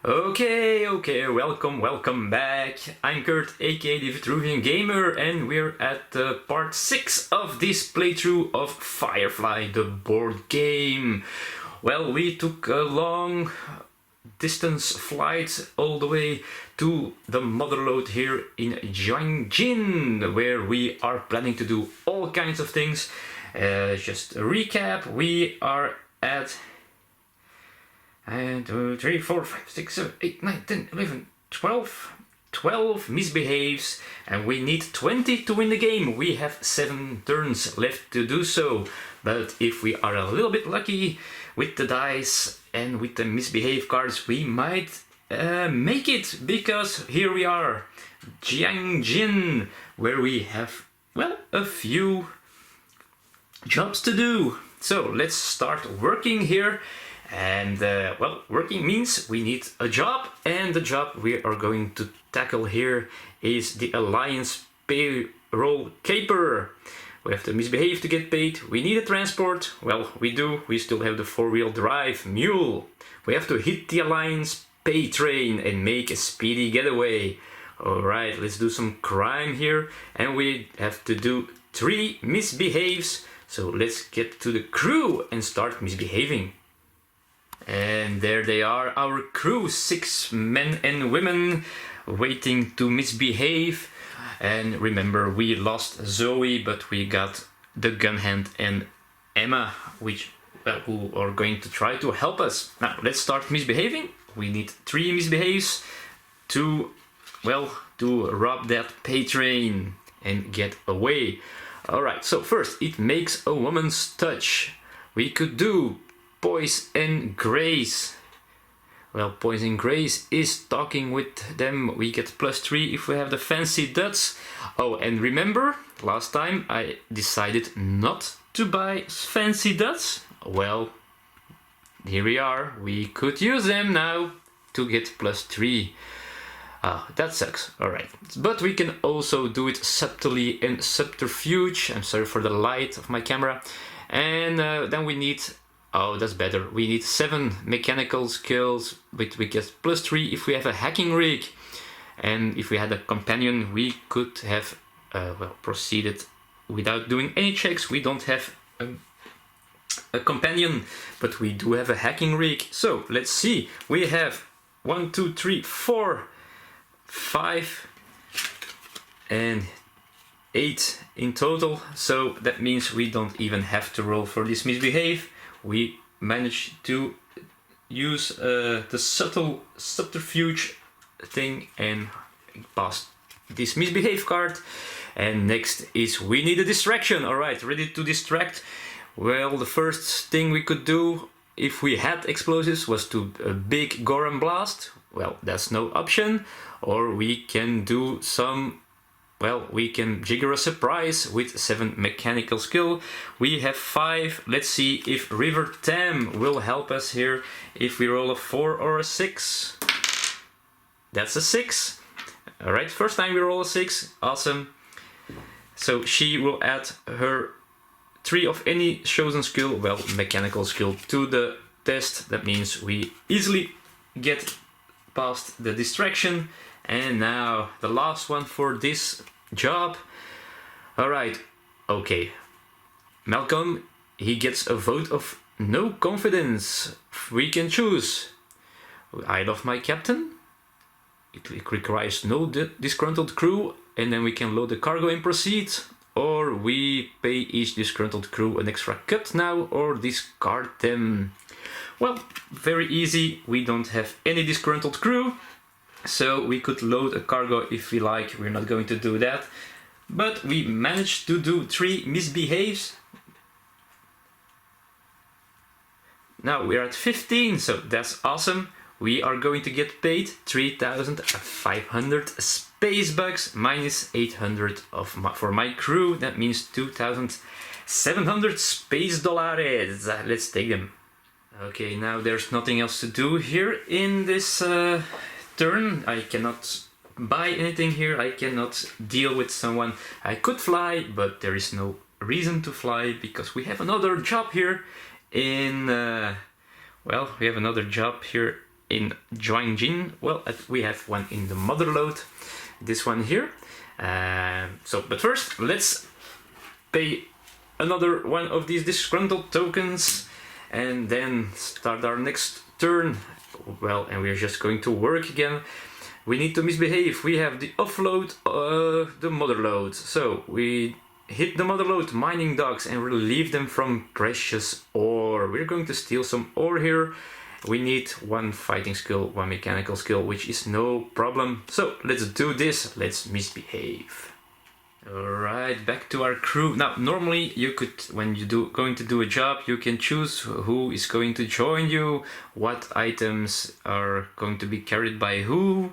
Okay, welcome back. I'm Kurt, aka the Vitruvian Gamer, and we're at part 6 of this playthrough of Firefly the board game. Well, we took a long distance flight all the way to the motherlode here in Jang Jin, where we are planning to do all kinds of things. Just a recap, we are at 2, 3, 4, 5, 6, 7, 8, 9, 10, 11, 12. 12 misbehaves, and we need 20 to win the game. We have 7 turns left to do so, but if we are a little bit lucky with the dice and with the misbehave cards, we might make it, because here we are, Jang Jin, where we have, well, a few jobs to do. So let's start working here. And well, working means we need a job, and the job we are going to tackle here is the Alliance payroll caper. We have to misbehave to get paid. We need a transport. Well, we do. We still have the 4-wheel drive mule. We have to hit the Alliance pay train and make a speedy getaway. Alright, let's do some crime here, and we have to do 3 misbehaves. So let's get to the crew and start misbehaving. And there they are, our crew, 6 men and women waiting to misbehave. And remember, we lost Zoe, but we got the gun hand and Emma, who are going to try to help us. Now let's start misbehaving. We need 3 misbehaves to, well, to rob that pay train and get away. Alright, so first, it makes a woman's touch. We could do Poise and Grace. Well, Poise and Grace is talking with them. We get +3 if we have the fancy duds. Oh, and remember, last time I decided not to buy fancy duds. Well, here we are. We could use them now to get +3. That sucks. Alright. But we can also do it subtly in subterfuge. I'm sorry for the light of my camera. And then we need... Oh, that's better. We need 7 mechanical skills, but we get +3 if we have a hacking rig. And if we had a companion, we could have, well, proceeded without doing any checks. We don't have a companion, but we do have a hacking rig. So, let's see. We have 1, 2, 3, 4, 5, and 8 in total. So, that means we don't even have to roll for this misbehave. We managed to use the subterfuge thing and pass this misbehave card. And next is we need a distraction. Alright, ready to distract. Well, the first thing we could do if we had explosives was to a big Goron blast. Well, that's no option. Or we can do some... Well, we can jigger a surprise with 7 mechanical skill. We have 5. Let's see if River Tam will help us here. If we roll a 4 or a 6. That's a 6. Alright, first time we roll a 6. Awesome. So she will add her 3 of any chosen skill, well, mechanical skill, to the test. That means we easily get past the distraction. And now the last one for this job. Alright, okay. Malcolm, he gets a vote of no confidence. We can choose. I love my captain. It requires no disgruntled crew, and then we can load the cargo and proceed. Or we pay each disgruntled crew an extra cut now, or discard them. Well, very easy. We don't have any disgruntled crew. So we could load a cargo if we like. We're not going to do that. But we managed to do 3 misbehaves. Now we're at 15, so that's awesome. We are going to get paid 3,500 space bucks minus 800 for my crew. That means 2,700 space dollars. Let's take them. Okay, now there's nothing else to do here in this turn. I cannot buy anything here. I cannot deal with someone. I could fly, but there is no reason to fly because we have another job here in well, we have another job here in Jang Jin. Well, we have one in the mother load, this one here. But first, let's pay another one of these disgruntled tokens and then start our next turn. Well, and we're just going to work again. We need to misbehave. We have the offload, the mother load. So we hit the mother load, mining docks, and relieve them from precious ore. We're going to steal some ore here. We need one fighting skill, one mechanical skill, which is no problem. So let's do this. Let's misbehave. Alright, back to our crew. Now, normally you could, when you going to do a job, you can choose who is going to join you, what items are going to be carried by who.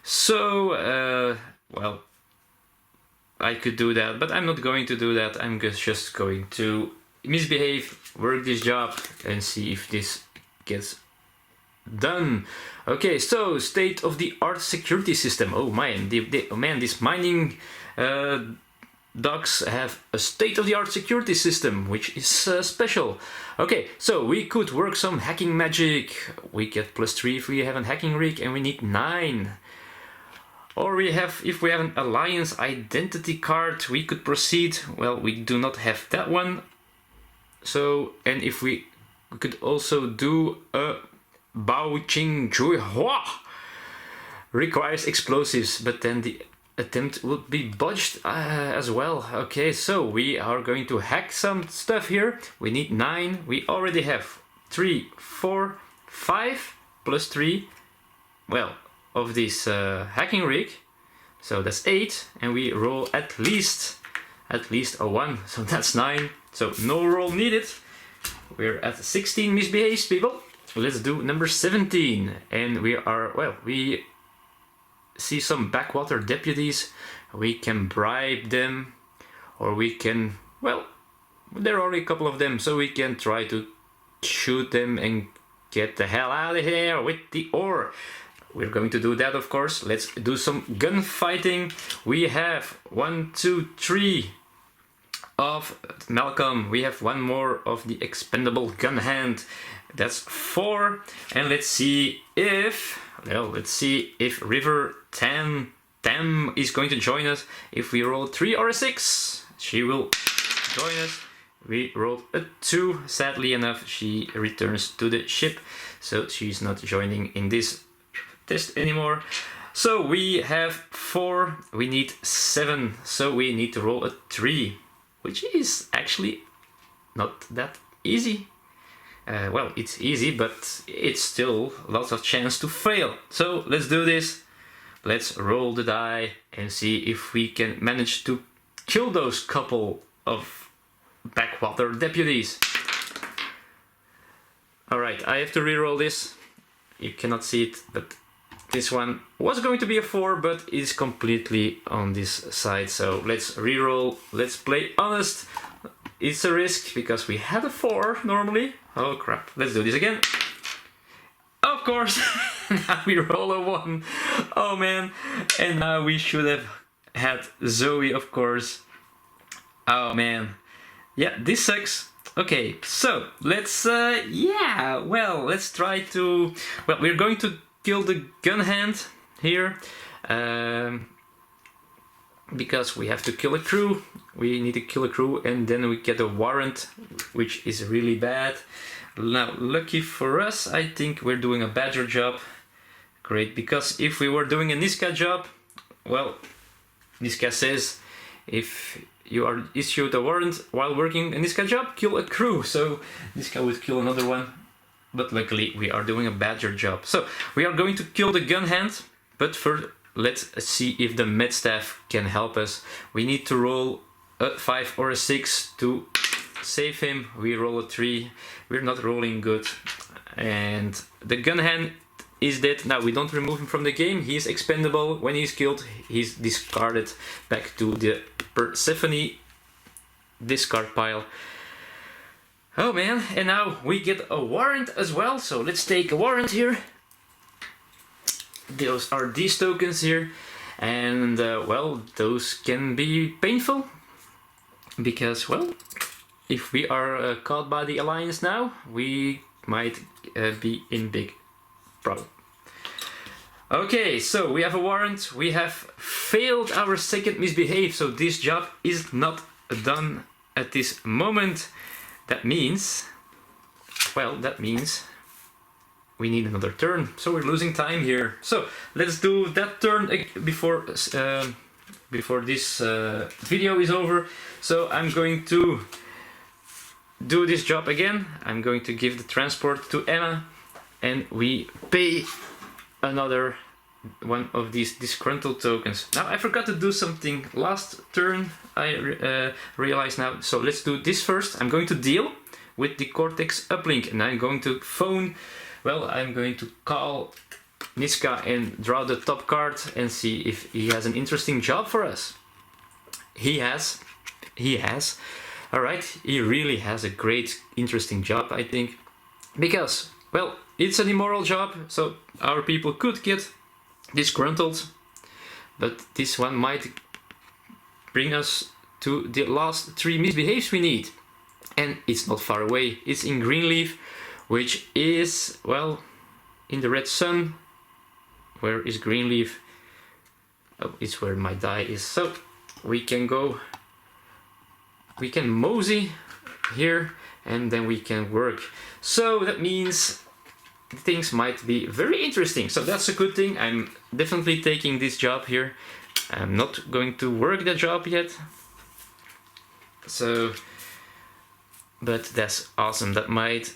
So, well, I could do that, but I'm not going to do that. I'm just going to misbehave, work this job, and see if this gets done. Okay, so state-of-the-art security system. Oh man, this mining docks have a state-of-the-art security system, which is special. Okay, so we could work some hacking magic. We get +3 if we have a hacking rig, and we need 9. Or if we have an alliance identity card, we could proceed. Well, we do not have that one. So, and if we could also do a Bao Ching Jui Hua. Requires explosives, but then the attempt would be botched as well. Okay, so we are going to hack some stuff here. We need 9. We already have 3, 4, 5 +3. Well, of this hacking rig. So that's 8, and we roll at least a 1. So that's 9. So no roll needed. We're at 16 misbehaves, people. Let's do number 17, and we see some backwater deputies. We can bribe them, or we can, well, there are only a couple of them, so we can try to shoot them and get the hell out of here with the ore. We're going to do that, of course. Let's do some gunfighting. We have 1, 2, 3 of Malcolm. We have 1 more of the expendable gun hand. That's 4. And let's see if River Tam is going to join us. If we roll 3 or a 6, she will join us. We rolled a 2. Sadly enough, she returns to the ship, so she's not joining in this test anymore. So we have 4. We need 7. So we need to roll a 3, which is actually not that easy. Well, it's easy, but it's still lots of chance to fail. So let's do this. Let's roll the die and see if we can manage to kill those couple of backwater deputies. Alright, I have to reroll this. You cannot see it, but this one was going to be a 4, but is completely on this side. So let's reroll. Let's play honest. It's a risk because we had a 4 normally. Oh crap, let's do this again. Of course, now we roll a 1. Oh man, and now we should have had Zoe, of course. Oh man, yeah, this sucks. Okay, so let's, let's try to, we're going to kill the gun hand here. Because we have to kill a crew. We need to kill a crew, and then we get a warrant, which is really bad. Now, lucky for us, I think we're doing a badger job. Great, because if we were doing a Niska job, well, Niska says if you are issued a warrant while working a Niska job, kill a crew. So Niska would kill another one, but luckily we are doing a badger job. So we are going to kill the gun hand, but first let's see if the med staff can help us. We need to roll a 5 or a 6 to save him. We roll a 3. We're not rolling good. And the gun hand is dead. Now we don't remove him from the game. He's expendable. When he's killed, he's discarded back to the Persephone discard pile. Oh man, and now we get a warrant as well. So let's take a warrant here. Those are these tokens here, and well, those can be painful because, well, if we are caught by the Alliance now, we might be in big problem. Okay, so we have a warrant. We have failed our second misbehave, so this job is not done at this moment. That means, well, that means we need another turn, so we're losing time here. So let's do that turn before this video is over. So I'm going to do this job again. I'm going to give the transport to Emma, and we pay another one of these disgruntled tokens. Now I forgot to do something last turn, I realize now. So let's do this first. I'm going to deal with the Cortex uplink, and I'm going to phone, well, I'm going to call Niska and draw the top card and see if he has an interesting job for us. He has. Alright, he really has a great interesting job, I think, because, well, it's an immoral job, so our people could get disgruntled, but this one might bring us to the last 3 misbehaves we need, and it's not far away. It's in Greenleaf, which is, well, in the Red Sun. Where is Greenleaf? Oh, it's where my die is. So we can go, we can mosey here, and then we can work. So that means things might be very interesting. So that's a good thing. I'm definitely taking this job here. I'm not going to work the job yet. So, but that's awesome. That might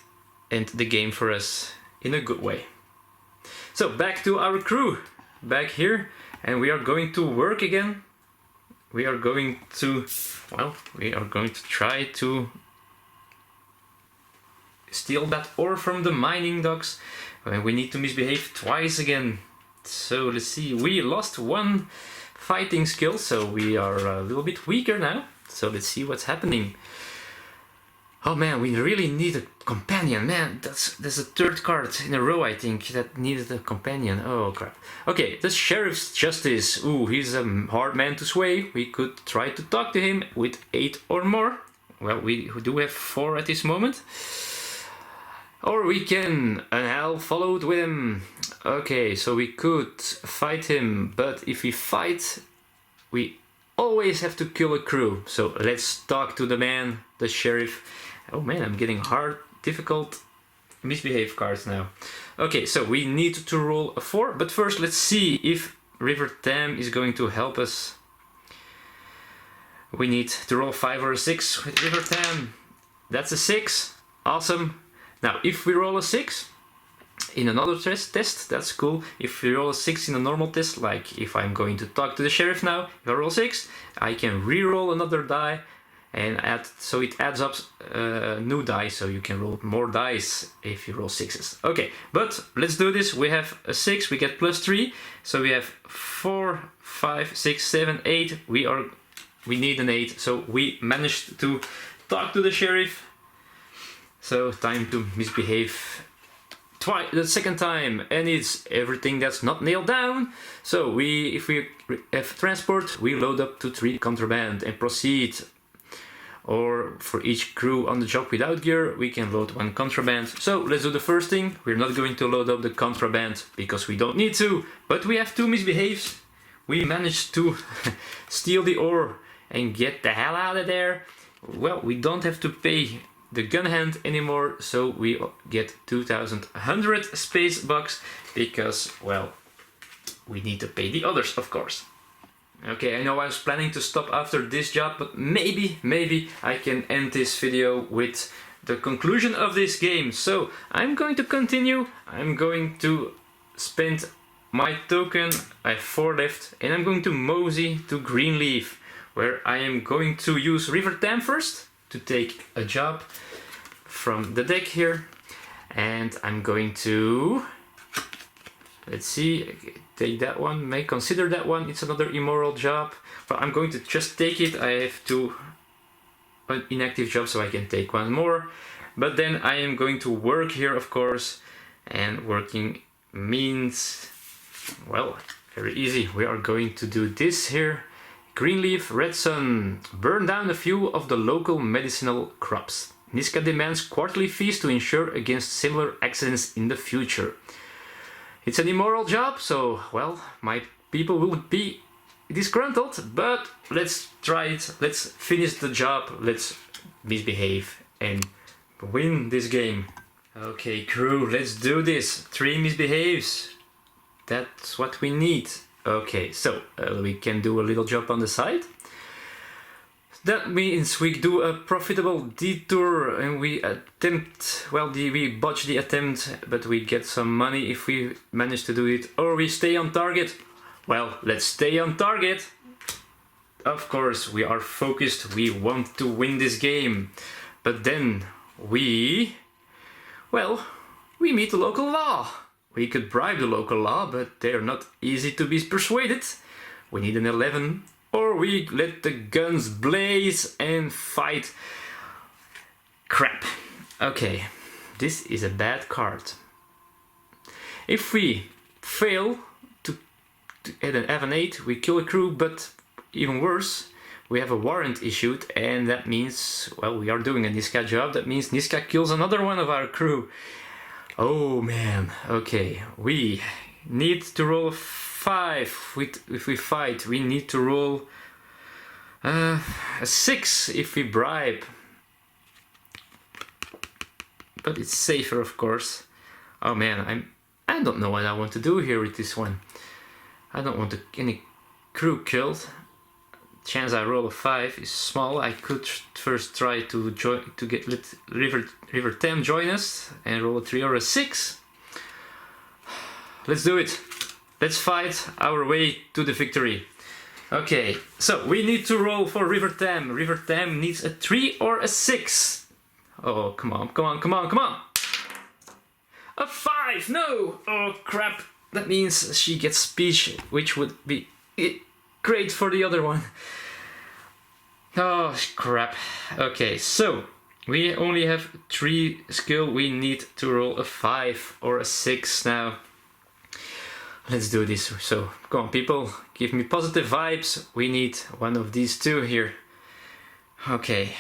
end the game for us in a good way. So back to our crew, back here, and we are going to work again. We are going to, well, we are going to try to steal that ore from the mining docks. We need to misbehave twice again. So let's see, we lost 1 fighting skill, so we are a little bit weaker now. So let's see what's happening. Oh man, we really need a companion. Man, there's a 3rd card in a row, I think, that needed a companion. Oh crap. Okay, the Sheriff's Justice. Ooh, he's a hard man to sway. We could try to talk to him with 8 or more. Well, we do have 4 at this moment. Or we can unhell followed with him. Okay, so we could fight him, but if we fight, we always have to kill a crew. So let's talk to the man, the sheriff. Oh man, I'm getting hard, difficult misbehave cards now. Okay, so we need to roll a 4, but first let's see if River Tam is going to help us. We need to roll 5 or a 6 with River Tam. That's a 6, awesome. Now, if we roll a 6 in another test, that's cool. If we roll a 6 in a normal test, like if I'm going to talk to the sheriff now, if I roll 6, I can re-roll another die and add, so it adds up new die, so you can roll more dice if you roll 6s. Okay, but let's do this. We have a 6, we get +3, so we have 4, 5, 6, 7, 8. We need an 8, so we managed to talk to the sheriff. So time to misbehave twice, the second time, and it's everything that's not nailed down. So if we have transport, we load up to 3 contraband and proceed. Or for each crew on the job without gear, we can load 1 contraband. So let's do the first thing. We're not going to load up the contraband because we don't need to, but we have 2 misbehaves. We managed to steal the ore and get the hell out of there. Well, we don't have to pay the gun hand anymore, so we get 2100 space bucks because, well, we need to pay the others, of course. Okay, I know I was planning to stop after this job, but maybe I can end this video with the conclusion of this game. So I'm going to continue. I'm going to spend my token. I have 4 left, and I'm going to mosey to Greenleaf, where I am going to use River Tam first to take a job from the deck here, and I'm going to, let's see, take that one, may consider that one. It's another immoral job, but I'm going to just take it. I have 2 inactive jobs, so I can take 1 more, but then I am going to work here, of course, and working means, well, very easy. We are going to do this here. Greenleaf, Red Sun, burn down a few of the local medicinal crops. Niska demands quarterly fees to ensure against similar accidents in the future. It's an immoral job, so, well, my people will be disgruntled, but let's try it. Let's finish the job. Let's misbehave and win this game. Okay, crew, let's do this. 3 misbehaves. That's what we need. Okay, so we can do a little jump on the side. That means we do a profitable detour and we attempt, well, we botch the attempt, but we get some money if we manage to do it, or we stay on target. Well, let's stay on target. Of course, we are focused, we want to win this game. But then we meet the local law. We could bribe the local law, but they're not easy to be persuaded. We need an 11. Or we let the guns blaze and fight. Crap. Okay, this is a bad card. If we fail to have an 8, we kill a crew, but even worse, we have a warrant issued, and that means, well, we are doing a Niska job. That means Niska kills another one of our crew. Oh man, okay, we need to roll a 5 if we fight. We need to roll a 6 if we bribe. But it's safer, of course. Oh man, I don't know what I want to do here with this one. I don't want any crew killed. Chance I roll a 5 is small. I could first try to let River Tem join us and roll a 3 or a 6. Let's do it. Let's fight our way to the victory. Okay, so we need to roll for River Tem. River Tem needs a 3 or a 6. Oh, come on, come on, come on, come on. A 5, no! Oh, crap. That means she gets speech, which would be great for the other one. Oh, crap. Okay, so we only have 3 skill. We need to roll a 5 or a 6 now. Let's do this. So, come on, people. Give me positive vibes. We need one of these two here. Okay.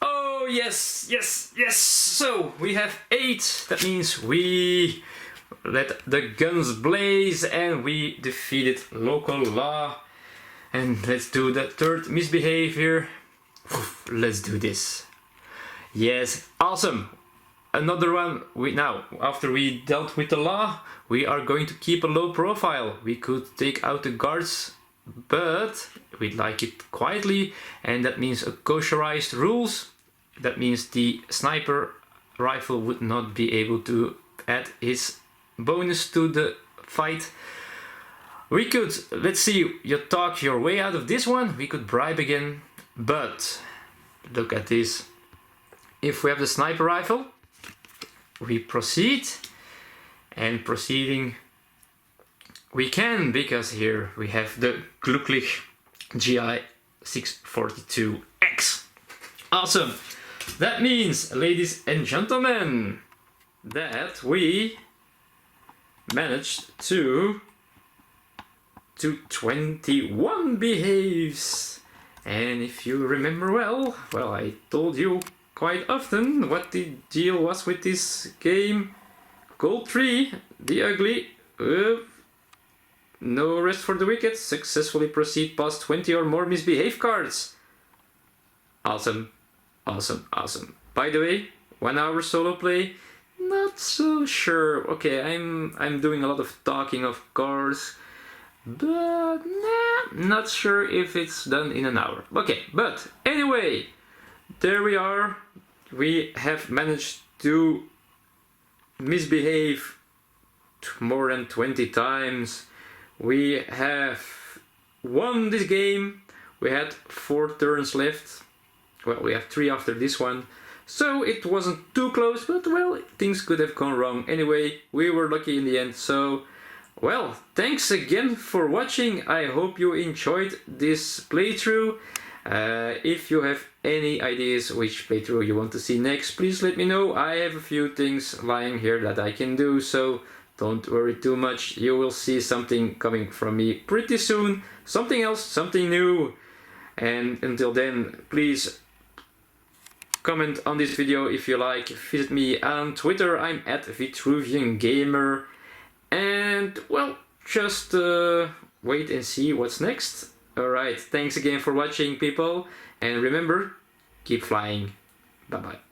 Oh, yes, yes, yes. So, we have 8. That means we let the guns blaze and we defeated local law. And let's do the 3rd misbehave here. Let's do this. Yes, awesome. Another one. Now, after we dealt with the law, we are going to keep a low profile. We could take out the guards, but we'd like it quietly, and that means a kosherized rules. That means the sniper rifle would not be able to add his bonus to the fight. We could, let's see, you talk your way out of this one. We could bribe again, but look at this. If we have the sniper rifle, we proceed, and proceeding we can, because here we have the Glücklich GI 642X. Awesome. That means, ladies and gentlemen, that we managed to 21 behaves. And if you remember well, I told you quite often what the deal was with this game. Gold 3, the ugly, no rest for the wicked, successfully proceed past 20 or more misbehave cards. Awesome, awesome, awesome. By the way, 1 hour solo play, not so sure. Okay, I'm doing a lot of talking, of course, but not sure if it's done in an hour. Okay, but anyway, there we are. We have managed to misbehave more than 20 times. We have won this game. We had 4 turns left. Well, we have 3 after this one. So it wasn't too close, but well, things could have gone wrong. Anyway, we were lucky in the end. So, well, thanks again for watching. I hope you enjoyed this playthrough. If you have any ideas which playthrough you want to see next, please let me know. I have a few things lying here that I can do, so don't worry too much. You will see something coming from me pretty soon. Something else, something new. And until then, please comment on this video if you like. Visit me on Twitter, I'm at Vitruvian Gamer. And well, just wait and see what's next. Alright, thanks again for watching, people. And remember, keep flying. Bye bye.